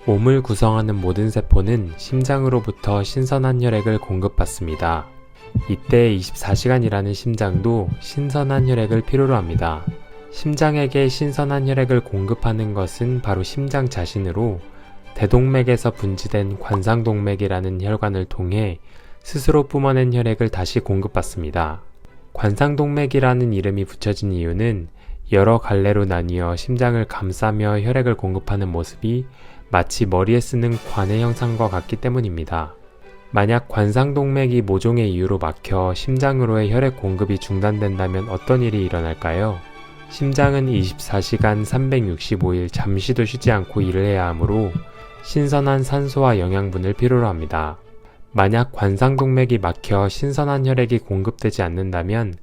몸을 구성하는 모든 세포는 심장으로부터 신선한 혈액을 공급받습니다. 이때 24시간이라는 심장도 신선한 혈액을 필요로 합니다. 심장에게 신선한 혈액을 공급하는 것은 바로 심장 자신으로 대동맥에서 분지된 관상동맥이라는 혈관을 통해 스스로 뿜어낸 혈액을 다시 공급받습니다. 관상동맥이라는 이름이 붙여진 이유는 여러 갈래로 나뉘어 심장을 감싸며 혈액을 공급하는 모습이 마치 머리에 쓰는 관의 형상과 같기 때문입니다. 만약 관상동맥이 모종의 이유로 막혀 심장으로의 혈액 공급이 중단된다면 어떤 일이 일어날까요? 심장은 24시간 365일 잠시도 쉬지 않고 일을 해야 하므로 신선한 산소와 영양분을 필요로 합니다. 만약 관상동맥이 막혀 신선한 혈액이 공급되지 않는다면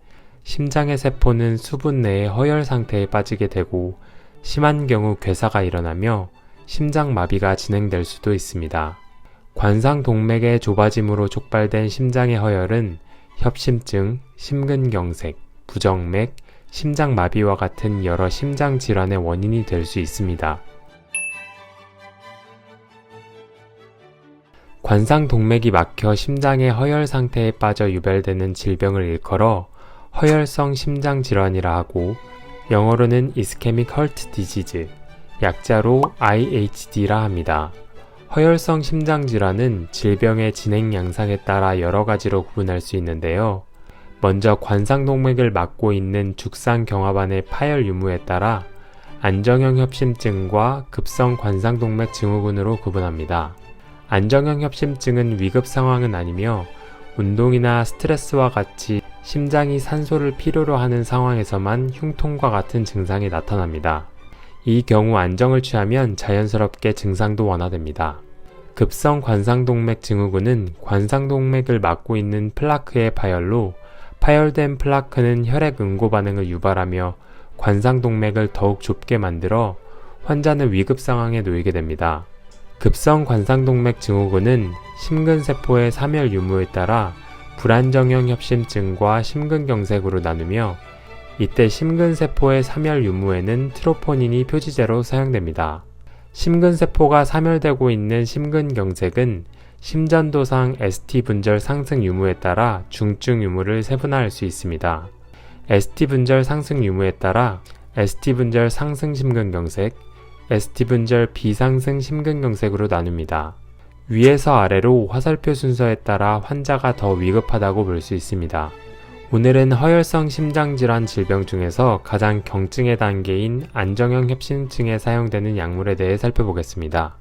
심장의 세포는 수분 내의 허열 상태에 빠지게 되고 심한 경우 괴사가 일어나며 심장마비가 진행될 수도 있습니다. 관상동맥의 좁아짐으로 촉발된 심장의 허열은 협심증, 심근경색, 부정맥, 심장마비와 같은 여러 심장질환의 원인이 될 수 있습니다. 관상동맥이 막혀 심장의 허열 상태에 빠져 유발되는 질병을 일컬어 허열성 심장질환이라 하고 영어로는 Ischemic Heart Disease, 약자로 IHD라 합니다. 허열성 심장질환은 질병의 진행 양상에 따라 여러 가지로 구분할 수 있는데요. 먼저 관상동맥을 막고 있는 죽상경화반의 파열 유무에 따라 안정형 협심증과 급성 관상동맥 증후군으로 구분합니다. 안정형 협심증은 위급 상황은 아니며 운동이나 스트레스와 같이 심장이 산소를 필요로 하는 상황에서만 흉통과 같은 증상이 나타납니다. 이 경우 안정을 취하면 자연스럽게 증상도 완화됩니다. 급성 관상동맥 증후군은 관상동맥을 막고 있는 플라크의 파열로 파열된 플라크는 혈액 응고 반응을 유발하며 관상동맥을 더욱 좁게 만들어 환자는 위급 상황에 놓이게 됩니다. 급성 관상동맥 증후군은 심근세포의 사멸 유무에 따라 불안정형 협심증과 심근경색으로 나누며 이때 심근세포의 사멸 유무에는 트로포닌이 표지제로 사용됩니다. 심근세포가 사멸되고 있는 심근경색은 심전도상 ST 분절 상승 유무에 따라 중증 유무를 세분화할 수 있습니다. ST 분절 상승 유무에 따라 ST 분절 상승 심근경색, ST 분절 비상승 심근경색으로 나눕니다. 위에서 아래로 화살표 순서에 따라 환자가 더 위급하다고 볼 수 있습니다. 오늘은 허열성 심장질환 질병 중에서 가장 경증의 단계인 안정형 협심증에 사용되는 약물에 대해 살펴보겠습니다.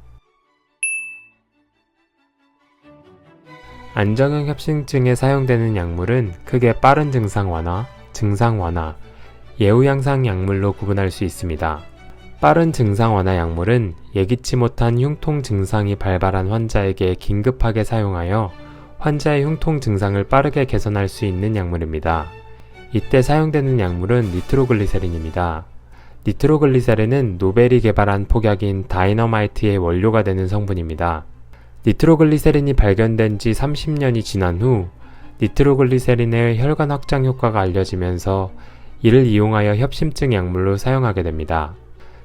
안정형 협심증에 사용되는 약물은 크게 빠른 증상 완화, 예후 양상 약물로 구분할 수 있습니다. 빠른 증상 완화 약물은 예기치 못한 흉통 증상이 발발한 환자에게 긴급하게 사용하여 환자의 흉통 증상을 빠르게 개선할 수 있는 약물입니다. 이때 사용되는 약물은 니트로글리세린입니다. 니트로글리세린은 노벨이 개발한 폭약인 다이너마이트의 원료가 되는 성분입니다. 니트로글리세린이 발견된 지 30년이 지난 후 니트로글리세린의 혈관 확장 효과가 알려지면서 이를 이용하여 협심증 약물로 사용하게 됩니다.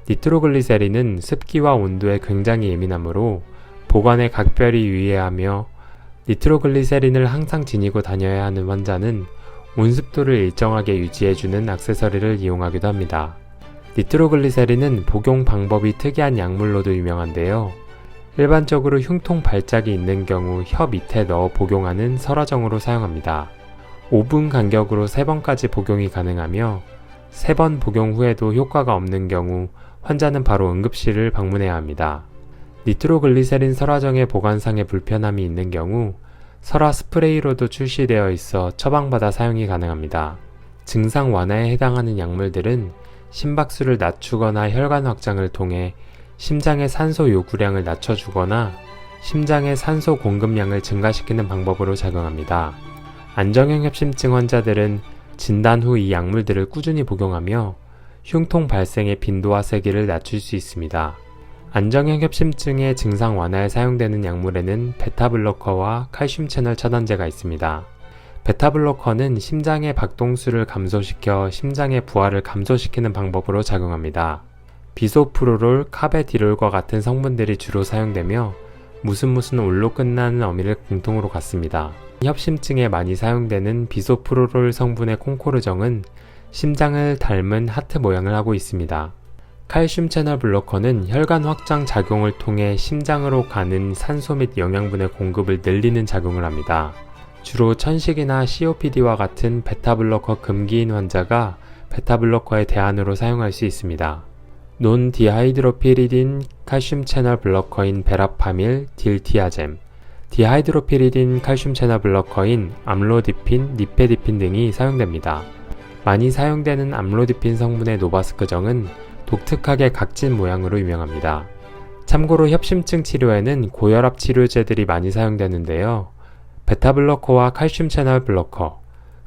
니트로글리세린은 습기와 온도에 굉장히 예민하므로 보관에 각별히 유의해야 하며 니트로글리세린을 항상 지니고 다녀야 하는 환자는 온습도를 일정하게 유지해주는 액세서리를 이용하기도 합니다. 니트로글리세린은 복용 방법이 특이한 약물로도 유명한데요. 일반적으로 흉통 발작이 있는 경우 혀 밑에 넣어 복용하는 설화정으로 사용합니다. 5분 간격으로 3번까지 복용이 가능하며 3번 복용 후에도 효과가 없는 경우 환자는 바로 응급실을 방문해야 합니다. 니트로글리세린 설화정의 보관상에 불편함이 있는 경우 설화 스프레이로도 출시되어 있어 처방받아 사용이 가능합니다. 증상 완화에 해당하는 약물들은 심박수를 낮추거나 혈관 확장을 통해 심장의 산소 요구량을 낮춰주거나 심장의 산소 공급량을 증가시키는 방법으로 작용합니다. 안정형 협심증 환자들은 진단 후 이 약물들을 꾸준히 복용하며 흉통 발생의 빈도와 세기를 낮출 수 있습니다. 안정형 협심증의 증상 완화에 사용되는 약물에는 베타블로커와 칼슘 채널 차단제가 있습니다. 베타블로커는 심장의 박동수를 감소시켜 심장의 부하를 감소시키는 방법으로 작용합니다. 비소프로롤, 카베디롤과 같은 성분들이 주로 사용되며 무슨 올로 끝나는 어미를 공통으로 갖습니다. 협심증에 많이 사용되는 비소프로롤 성분의 콩코르정은 심장을 닮은 하트 모양을 하고 있습니다. 칼슘 채널 블로커는 혈관 확장 작용을 통해 심장으로 가는 산소 및 영양분의 공급을 늘리는 작용을 합니다. 주로 천식이나 COPD와 같은 베타블로커 금기인 환자가 베타블로커의 대안으로 사용할 수 있습니다. 논디하이드로피리딘 칼슘 채널 블로커인 베라파밀, 딜티아젬, 디하이드로피리딘 칼슘 채널 블로커인 암로디핀, 니페디핀 등이 사용됩니다. 많이 사용되는 암로디핀 성분의 노바스크정은 독특하게 각진 모양으로 유명합니다. 참고로 협심증 치료에는 고혈압 치료제들이 많이 사용되는데요. 베타블로커와 칼슘 채널 블로커,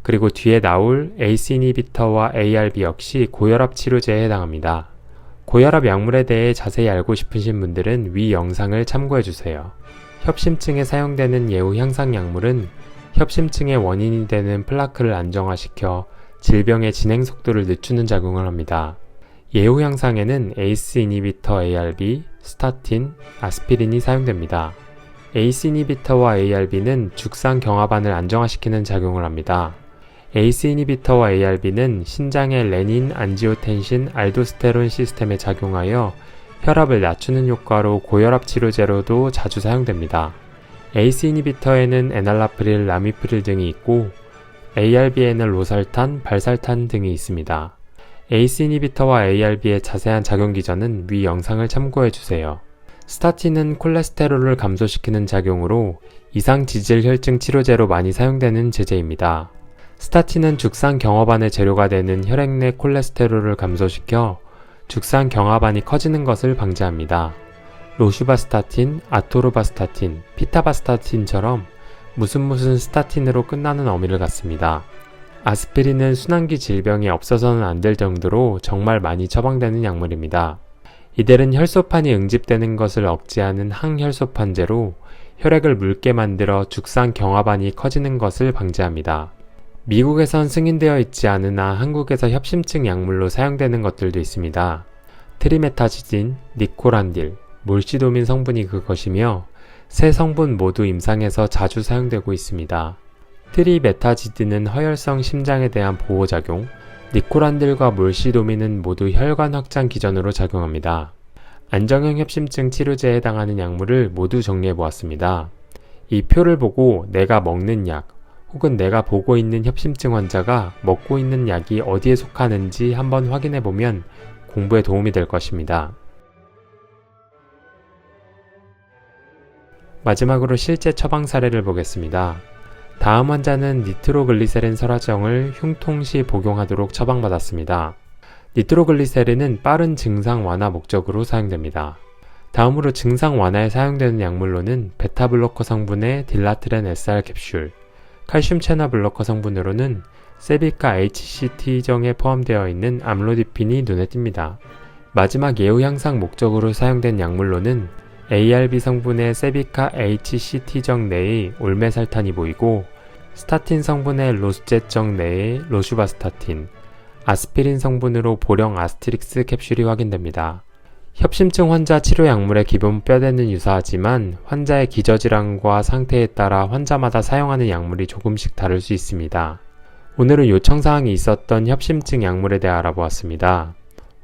그리고 뒤에 나올 ACE 이니비터와 ARB 역시 고혈압 치료제에 해당합니다. 고혈압 약물에 대해 자세히 알고 싶으신 분들은 위 영상을 참고해주세요. 협심증에 사용되는 예후 향상 약물은 협심증의 원인이 되는 플라크를 안정화시켜 질병의 진행 속도를 늦추는 작용을 합니다. 예후 향상에는 ACE 이니비터 ARB, 스타틴, 아스피린이 사용됩니다. ACE 이니비터와 ARB는 죽상 경화반을 안정화시키는 작용을 합니다. ACE 이니비터와 ARB는 신장의 레닌, 안지오텐신, 알도스테론 시스템에 작용하여 혈압을 낮추는 효과로 고혈압 치료제로도 자주 사용됩니다. ACE 이니비터에는 에날라프릴, 라미프릴 등이 있고 ARB에는 로살탄, 발살탄 등이 있습니다. ACE 이니비터와 ARB의 자세한 작용 기전은 위 영상을 참고해주세요. 스타틴은 콜레스테롤을 감소시키는 작용으로 이상 지질 혈증 치료제로 많이 사용되는 제제입니다. 스타틴은 죽상 경화반의 재료가 되는 혈액 내 콜레스테롤을 감소시켜 죽상 경화반이 커지는 것을 방지합니다. 로슈바스타틴, 아토르바스타틴, 피타바스타틴처럼 무슨 스타틴으로 끝나는 어미를 갖습니다. 아스피린은 순환기 질병이 없어서는 안 될 정도로 정말 많이 처방되는 약물입니다. 이들은 혈소판이 응집되는 것을 억제하는 항혈소판제로 혈액을 묽게 만들어 죽상 경화반이 커지는 것을 방지합니다. 미국에선 승인되어 있지 않으나 한국에서 협심증 약물로 사용되는 것들도 있습니다. 트리메타지딘, 니코란딜, 몰시도민 성분이 그것이며 세 성분 모두 임상에서 자주 사용되고 있습니다. 트리메타지딘은 허혈성 심장에 대한 보호작용, 니코란딜과 몰시도민은 모두 혈관 확장 기전으로 작용합니다. 안정형 협심증 치료제에 해당하는 약물을 모두 정리해보았습니다. 이 표를 보고 내가 먹는 약, 혹은 내가 보고 있는 협심증 환자가 먹고 있는 약이 어디에 속하는지 한번 확인해보면 공부에 도움이 될 것입니다. 마지막으로 실제 처방 사례를 보겠습니다. 다음 환자는 니트로글리세린 설화정을 흉통 시 복용하도록 처방받았습니다. 니트로글리세린은 빠른 증상 완화 목적으로 사용됩니다. 다음으로 증상 완화에 사용되는 약물로는 베타블로커 성분의 딜라트렌 SR 캡슐, 칼슘 채널 블로커 성분으로는 세비카 HCT정에 포함되어 있는 암로디핀이 눈에 띕니다. 마지막 예후 향상 목적으로 사용된 약물로는 ARB 성분의 세비카 HCT정 내의 올메살탄이 보이고 스타틴 성분의 로스제정 내의 로슈바스타틴, 아스피린 성분으로 보령 아스트릭스 캡슐이 확인됩니다. 협심증 환자 치료 약물의 기본 뼈대는 유사하지만 환자의 기저질환과 상태에 따라 환자마다 사용하는 약물이 조금씩 다를 수 있습니다. 오늘은 요청사항이 있었던 협심증 약물에 대해 알아보았습니다.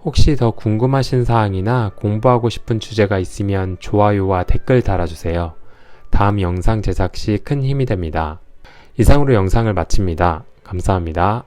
혹시 더 궁금하신 사항이나 공부하고 싶은 주제가 있으면 좋아요와 댓글 달아주세요. 다음 영상 제작 시 큰 힘이 됩니다. 이상으로 영상을 마칩니다. 감사합니다.